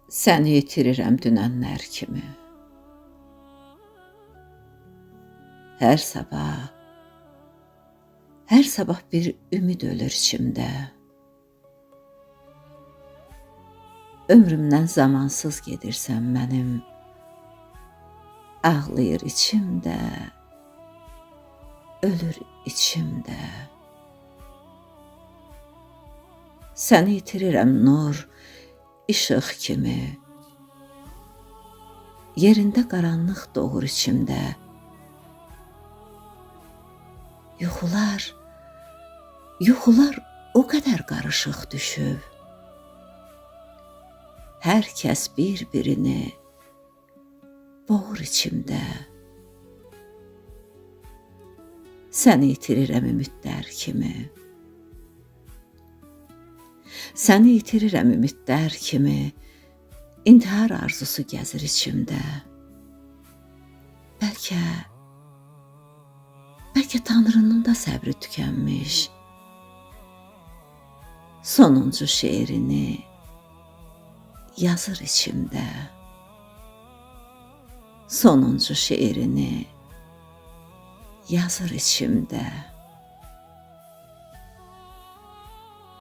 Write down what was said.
Səni itirirəm dünənlər kimi. Hər sabah bir ümid ölür içimdə. Ömrümdən zamansız gedirsən mənim. Ağlayır içimdə, ölür içimdə. Səni itirirəm nur, işıq kimi. Yerində qaranlıq doğur içimdə. Yuxular o qədər qarışıq düşüb. Hər kəs bir-birini boğur içimdə. Səni itirirəm ümidlər kimi. Səni itirirəm ümidlər kimi. İntihar arzusu gəzir içimdə. Bəlkə Tanrının da səbri tükənmiş. Sonuncu şeirini yazır içimdə. Sonuncu şeirini yazır içimdə.